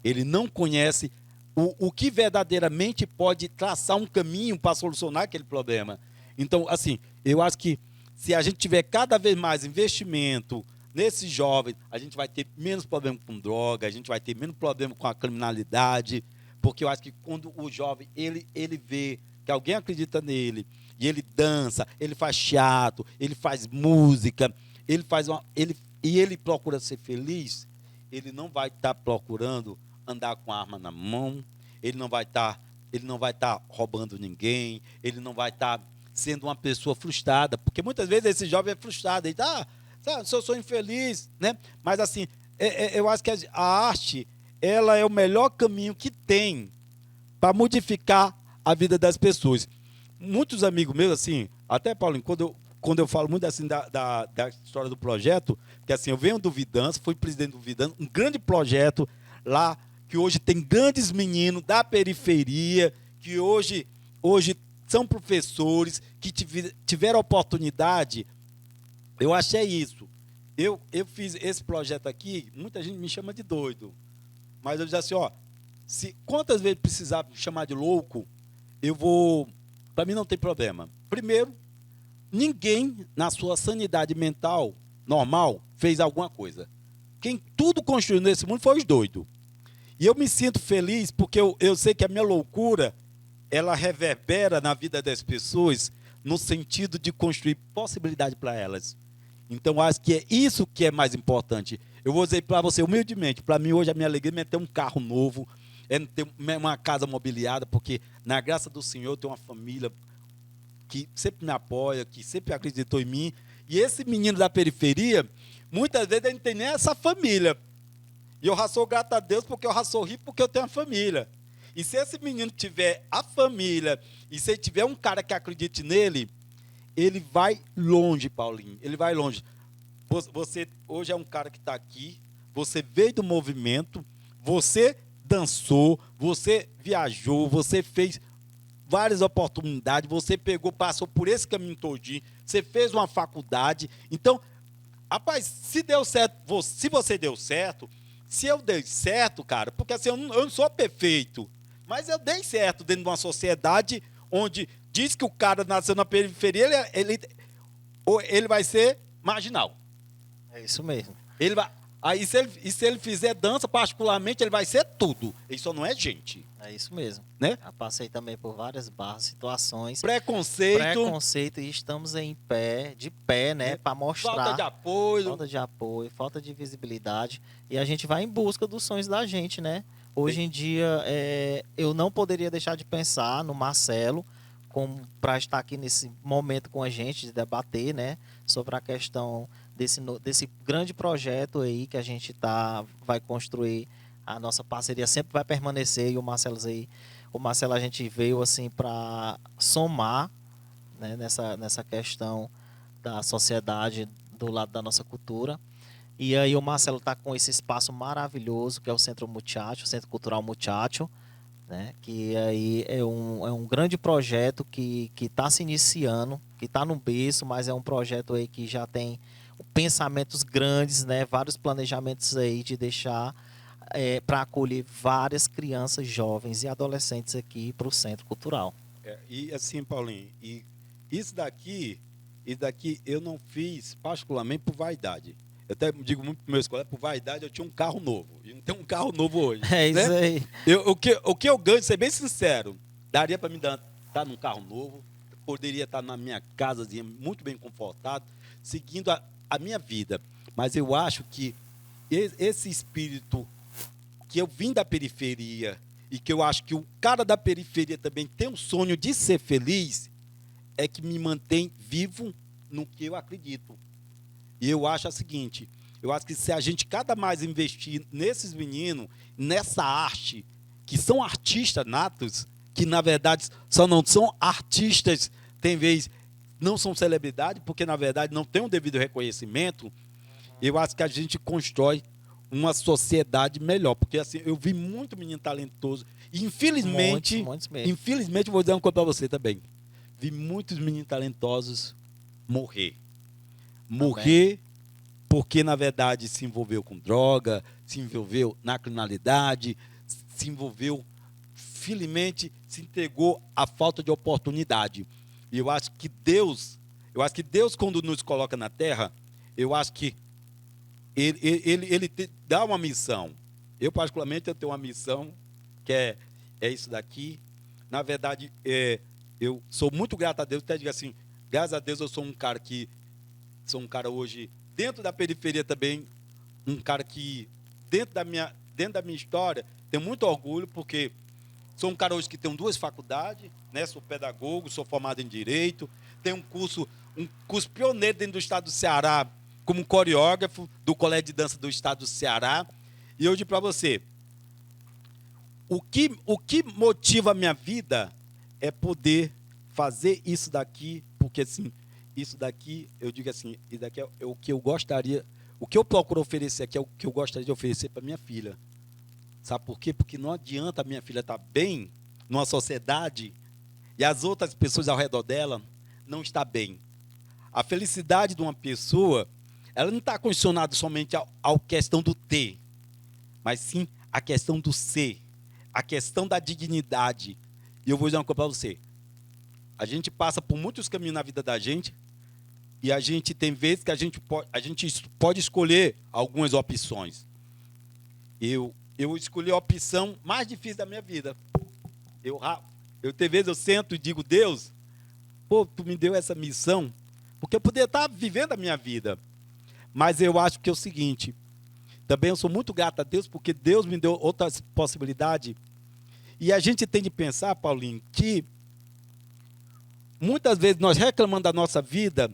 Ele não conhece o que verdadeiramente pode traçar um caminho para solucionar aquele problema. Então, assim, eu acho que se a gente tiver cada vez mais investimento nesses jovens, a gente vai ter menos problema com droga, a gente vai ter menos problema com a criminalidade, porque eu acho que quando o jovem ele vê que alguém acredita nele, e ele dança, ele faz teatro, ele faz música, ele procura ser feliz, ele não vai estar procurando andar com a arma na mão, ele não vai estar ele não vai estar roubando ninguém, ele não vai estar sendo uma pessoa frustrada, porque muitas vezes esse jovem é frustrado, ele está, se eu sou infeliz, né? Mas assim, eu acho que a arte, ela é o melhor caminho que tem para modificar a vida das pessoas. Muitos amigos meus, assim, até Paulinho, quando eu falo muito assim da história do projeto, que assim, eu venho do Vidans, fui presidente do Vidans, um grande projeto lá, que hoje tem grandes meninos da periferia, que hoje são professores, que tiveram oportunidade. Eu achei isso. Eu fiz esse projeto aqui, muita gente me chama de doido, mas eu disse assim, ó, quantas vezes precisar me chamar de louco, eu vou, para mim não tem problema. Primeiro, ninguém na sua sanidade mental normal fez alguma coisa. Quem tudo construiu nesse mundo foi os doidos. E eu me sinto feliz porque eu sei que a minha loucura, ela reverbera na vida das pessoas no sentido de construir possibilidade para elas. Então, acho que é isso que é mais importante. Eu vou dizer para você, humildemente, para mim hoje a minha alegria é ter um carro novo, é ter uma casa mobiliada, porque na graça do Senhor eu tenho uma família que sempre me apoia, que sempre acreditou em mim. E esse menino da periferia, muitas vezes ele não tem nem essa família. E eu já sou grato a Deus porque eu já sou rico porque eu tenho uma família. E se esse menino tiver a família, e se ele tiver um cara que acredite nele, ele vai longe, Paulinho. Ele vai longe. Você hoje é um cara que está aqui, você veio do movimento, você dançou, você viajou, você fez várias oportunidades, você passou por esse caminho todinho, você fez uma faculdade. Então, rapaz, se deu certo, se você deu certo, se eu dei certo, cara, porque assim, eu não sou perfeito, mas eu dei certo dentro de uma sociedade onde diz que o cara nasceu na periferia, ele vai ser marginal. É isso mesmo. Ele vai, aí se ele fizer dança, particularmente, ele vai ser tudo. Ele só não é gente. É isso mesmo. Né? Eu passei também por várias situações. Preconceito E estamos de pé, né? Para mostrar. Falta de apoio, falta de visibilidade. E a gente vai em busca dos sonhos da gente, né? Hoje em dia, eu não poderia deixar de pensar no Marcelo para estar aqui nesse momento com a gente, de debater, né? Sobre a questão desse grande projeto aí que a gente vai construir. A nossa parceria sempre vai permanecer e o Marcelo a gente veio assim para somar, né, nessa questão da sociedade do lado da nossa cultura. E aí o Marcelo está com esse espaço maravilhoso que é o Centro Muchacho, o Centro Cultural Muchacho, né, que aí é um grande projeto que está se iniciando, que está no berço, mas é um projeto aí que já tem pensamentos grandes, né, vários planejamentos aí de deixar para acolher várias crianças, jovens e adolescentes aqui para o Centro Cultural. E assim, Paulinho, e isso daqui eu não fiz particularmente por vaidade. Eu até digo muito para meus colegas, por vaidade eu tinha um carro novo. E não tenho um carro novo hoje. É isso, né? Aí. O que eu ganho, ser bem sincero, daria para me estar num carro novo, poderia estar na minha casa, muito bem confortado, seguindo a minha vida. Mas eu acho que esse espírito que eu vim da periferia e que eu acho que o cara da periferia também tem um sonho de ser feliz, é que me mantém vivo no que eu acredito. E eu acho o seguinte, eu acho que se a gente cada mais investir nesses meninos, nessa arte, que são artistas natos, que na verdade só não são artistas, tem vez, não são celebridade, porque na verdade não tem um devido reconhecimento, eu acho que a gente constrói uma sociedade melhor, porque assim, eu vi muito menino talentoso, e infelizmente, infelizmente vou dizer uma coisa para você também, vi muitos meninos talentosos morrer porque na verdade se envolveu com droga, se envolveu na criminalidade, se envolveu, felizmente se entregou à falta de oportunidade. E eu acho que Deus quando nos coloca na terra, eu acho que ele dá uma missão. Eu, particularmente, eu tenho uma missão, que é isso daqui. Na verdade, eu sou muito grato a Deus, até digo assim, graças a Deus eu sou um cara hoje, dentro da periferia também, um cara que, dentro da minha história, tenho muito orgulho, porque Sou um cara hoje que tenho 2 faculdades, né? Sou pedagogo, sou formado em Direito, tenho um curso pioneiro dentro do estado do Ceará, como coreógrafo do Colégio de Dança do estado do Ceará. E eu digo para você, o que motiva a minha vida é poder fazer isso daqui, porque assim, isso daqui, eu digo assim, isso daqui é o que eu gostaria, o que eu procuro oferecer aqui é o que eu gostaria de oferecer para minha filha. Sabe por quê? Porque não adianta a minha filha estar bem numa sociedade e as outras pessoas ao redor dela não estar bem. A felicidade de uma pessoa, ela não está condicionada somente à questão do ter, mas sim a questão do ser, a questão da dignidade. E eu vou dizer uma coisa para você. A gente passa por muitos caminhos na vida da gente e a gente tem vezes que a gente pode escolher algumas opções. Eu escolhi a opção mais difícil da minha vida. Tem vezes eu sento e digo, Deus, pô, tu me deu essa missão, porque eu poderia estar vivendo a minha vida. Mas eu acho que é o seguinte, também eu sou muito grato a Deus, porque Deus me deu outras possibilidades. E a gente tem de pensar, Paulinho, que muitas vezes nós reclamamos da nossa vida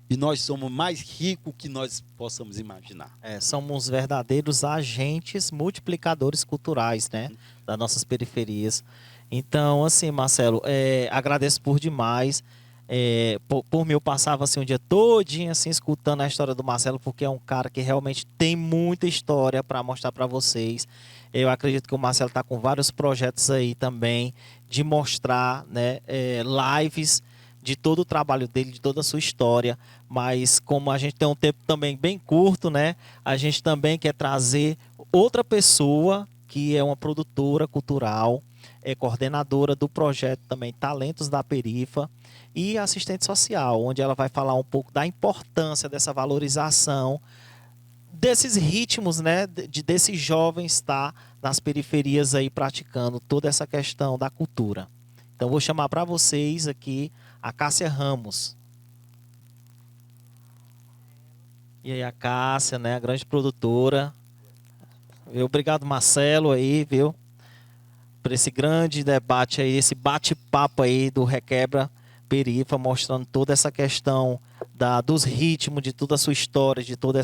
e nós somos mais ricos que nós possamos imaginar. Somos verdadeiros agentes multiplicadores culturais, né? Das nossas periferias. Então, assim, Marcelo, agradeço por demais. Por mim, eu passava assim, um dia todinho assim, escutando a história do Marcelo, porque é um cara que realmente tem muita história para mostrar para vocês. Eu acredito que o Marcelo está com vários projetos aí também de mostrar, né, lives de todo o trabalho dele, de toda a sua história. Mas como a gente tem um tempo também bem curto, né, a gente também quer trazer outra pessoa que é uma produtora cultural, é coordenadora do projeto também Talentos da Perifa e assistente social, onde ela vai falar um pouco da importância dessa valorização desses ritmos, né, desses jovens estar nas periferias aí praticando toda essa questão da cultura. Então vou chamar para vocês aqui a Cássia Ramos. E aí a Cássia, né, a grande produtora. Obrigado, Marcelo, aí, viu? Por esse grande debate aí, esse bate-papo aí do Requebra Perifa, mostrando toda essa questão dos ritmos, de toda a sua história, de todo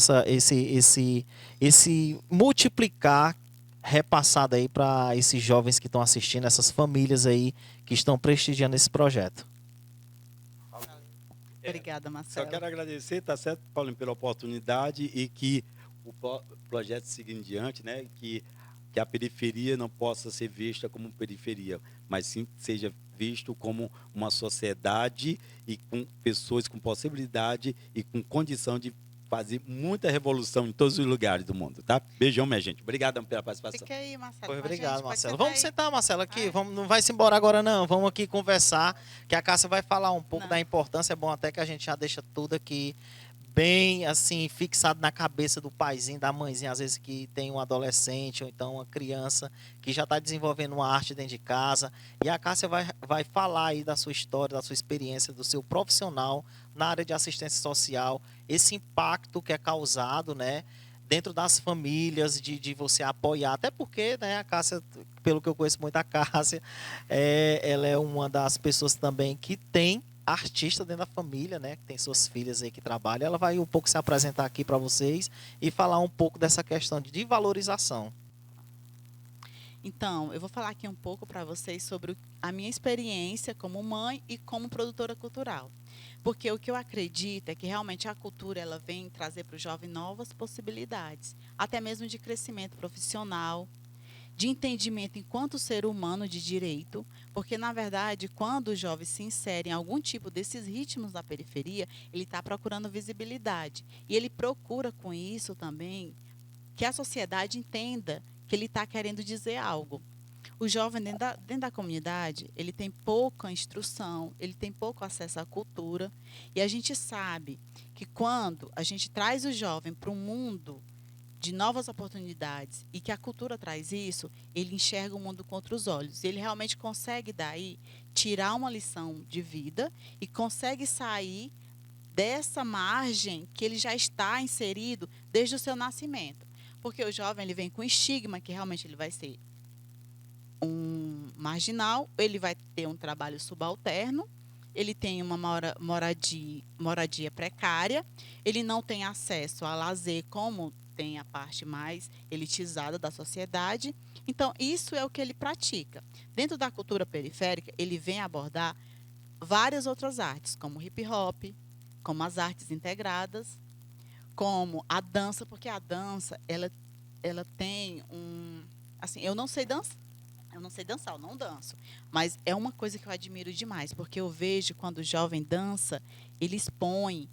esse multiplicar repassado aí para esses jovens que estão assistindo, essas famílias aí que estão prestigiando esse projeto. Obrigada, Marcelo. Só quero agradecer, tá certo, Paulinho, pela oportunidade e que o projeto siga em diante, né? Que a periferia não possa ser vista como periferia, mas sim seja visto como uma sociedade e com pessoas com possibilidade e com condição de fazer muita revolução em todos os lugares do mundo, tá? Beijão, minha gente. Obrigado pela participação. Fica aí, Marcelo. Pois com a obrigado, gente. Marcelo. Pode Vamos sentar sentar, Marcelo, aqui. Vai. Não vai se embora agora, não. Vamos aqui conversar, que a Cássia vai falar um pouco Não. da importância. É bom até que a gente já deixa tudo aqui bem, assim, fixado na cabeça do paizinho, da mãezinha, às vezes que tem um adolescente ou então uma criança que já está desenvolvendo uma arte dentro de casa. E a Cássia vai falar aí da sua história, da sua experiência, do seu profissional na área de assistência social, esse impacto que é causado, né, dentro das famílias, de você apoiar, até porque, né, a Cássia, pelo que eu conheço muito a Cássia, ela é uma das pessoas também que tem artista dentro da família, né, que tem suas filhas aí que trabalham. Ela vai um pouco se apresentar aqui para vocês e falar um pouco dessa questão de valorização. Então, eu vou falar aqui um pouco para vocês sobre a minha experiência como mãe e como produtora cultural. Porque o que eu acredito é que realmente a cultura ela vem trazer para o jovem novas possibilidades, até mesmo de crescimento profissional, de entendimento enquanto ser humano de direito, porque, na verdade, quando o jovem se insere em algum tipo desses ritmos da periferia, ele está procurando visibilidade. E ele procura, com isso também, que a sociedade entenda que ele está querendo dizer algo. O jovem dentro da comunidade, ele tem pouca instrução, ele tem pouco acesso à cultura, e a gente sabe que quando a gente traz o jovem para um mundo de novas oportunidades e que a cultura traz isso, ele enxerga o mundo com outros olhos. Ele realmente consegue, daí, tirar uma lição de vida e consegue sair dessa margem que ele já está inserido desde o seu nascimento. Porque o jovem ele vem com estigma que realmente ele vai ser um marginal, ele vai ter um trabalho subalterno, ele tem uma moradia precária, ele não tem acesso a lazer como tem a parte mais elitizada da sociedade. Então, isso é o que ele pratica. Dentro da cultura periférica, ele vem abordar várias outras artes, como o hip hop, como as artes integradas, como a dança, porque a dança, ela tem um... Assim, eu não sei dançar, eu não danço, mas é uma coisa que eu admiro demais, porque eu vejo quando o jovem dança, ele expõe,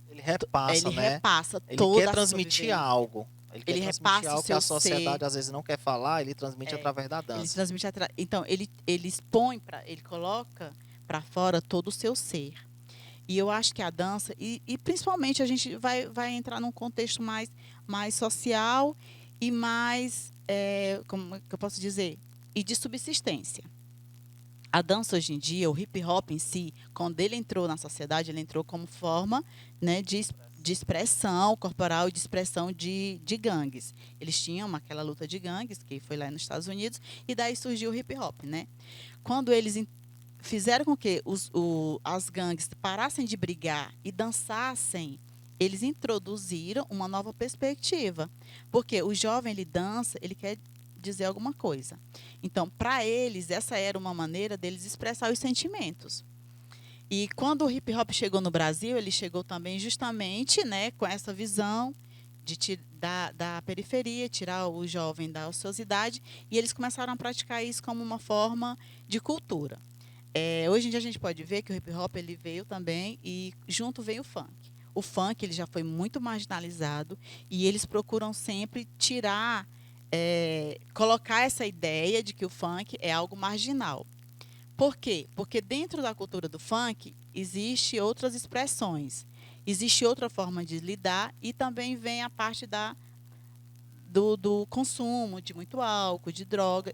Ele repassa, ele né? repassa Ele toda quer a sua transmitir vivência. algo. Ele quer Ele transmitir repassa o algo que a seu sociedade ser. às vezes não quer falar, ele transmite através da Ele dança. transmite então ele expõe ele coloca para fora todo o seu ser. E eu acho que a dança e principalmente a gente vai entrar num contexto mais social e mais como que eu posso dizer, e de subsistência. A dança hoje em dia, o hip hop em si, quando ele entrou na sociedade, ele entrou como forma, né, de expressão corporal e de expressão de gangues. Eles tinham aquela luta de gangues, que foi lá nos Estados Unidos, e daí surgiu o hip hop, né? Quando eles fizeram com que as gangues parassem de brigar e dançassem, eles introduziram uma nova perspectiva. Porque o jovem, ele dança, ele quer dizer alguma coisa. Então, para eles, essa era uma maneira deles expressar os sentimentos. E quando o hip hop chegou no Brasil, ele chegou também justamente, né, com essa visão da periferia, tirar o jovem da ociosidade, e eles começaram a praticar isso como uma forma de cultura. Hoje em dia a gente pode ver que o hip hop ele veio também e junto veio o funk. O funk ele já foi muito marginalizado e eles procuram sempre colocar essa ideia de que o funk é algo marginal. Por quê? Porque dentro da cultura do funk existe outras expressões, existe outra forma de lidar e também vem a parte do consumo de muito álcool, de droga,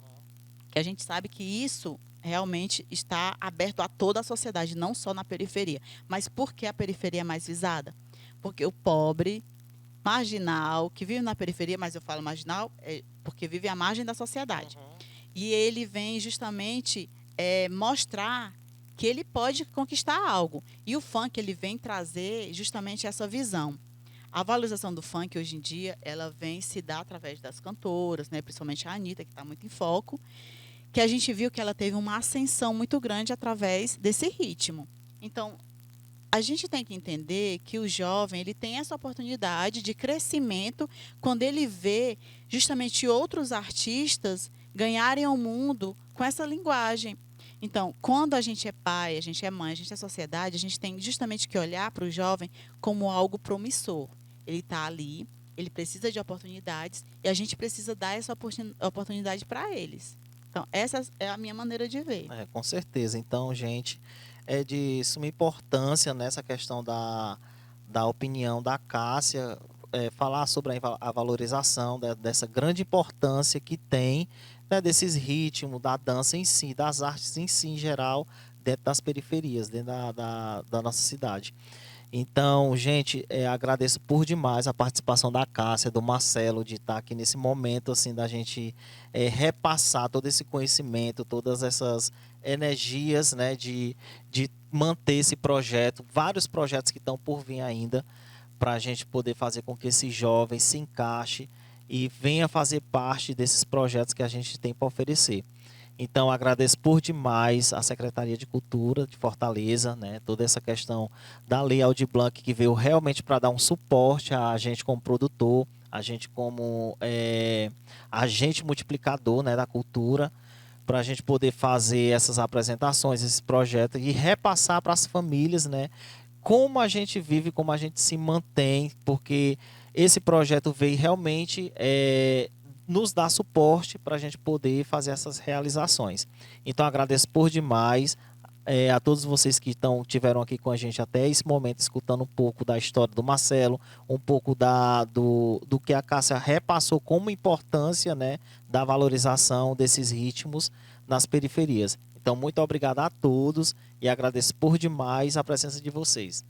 que a gente sabe que isso realmente está aberto a toda a sociedade, não só na periferia. Mas por que a periferia é mais visada? Porque o pobre, marginal, que vive na periferia, mas eu falo marginal, porque vive à margem da sociedade. E ele vem justamente mostrar que ele pode conquistar algo. E o funk ele vem trazer justamente essa visão. A valorização do funk hoje em dia, ela vem se dar através das cantoras, né? Principalmente a Anitta, que está muito em foco, que a gente viu que ela teve uma ascensão muito grande através desse ritmo. Então, a gente tem que entender que o jovem ele tem essa oportunidade de crescimento quando ele vê justamente outros artistas ganharem o mundo com essa linguagem. Então, quando a gente é pai, a gente é mãe, a gente é sociedade, a gente tem justamente que olhar para o jovem como algo promissor. Ele está ali, ele precisa de oportunidades e a gente precisa dar essa oportunidade para eles. Então, essa é a minha maneira de ver. Com certeza. Então, gente, é de suma importância nessa questão da opinião da Cássia, falar sobre a valorização dessa grande importância que tem, né, desses ritmos, da dança em si, das artes em si, em geral, dentro das periferias, dentro da nossa cidade. Então, gente, agradeço por demais a participação da Cássia, do Marcelo, de estar aqui nesse momento, assim, da gente repassar todo esse conhecimento, todas essas energias, né, de manter esse projeto, vários projetos que estão por vir ainda, para a gente poder fazer com que esse jovem se encaixe e venha fazer parte desses projetos que a gente tem para oferecer. Então, agradeço por demais a Secretaria de Cultura de Fortaleza, né? Toda essa questão da Lei Aldir Blanc, que veio realmente para dar um suporte a gente como produtor, a gente como agente multiplicador, né, da cultura, para a gente poder fazer essas apresentações, esses projetos e repassar para as famílias, né, como a gente vive, como a gente se mantém, porque esse projeto veio realmente nos dar suporte para a gente poder fazer essas realizações. Então, agradeço por demais a todos vocês que tiveram aqui com a gente até esse momento, escutando um pouco da história do Marcelo, um pouco do que a Cássia repassou como importância, né, da valorização desses ritmos nas periferias. Então, muito obrigado a todos e agradeço por demais a presença de vocês.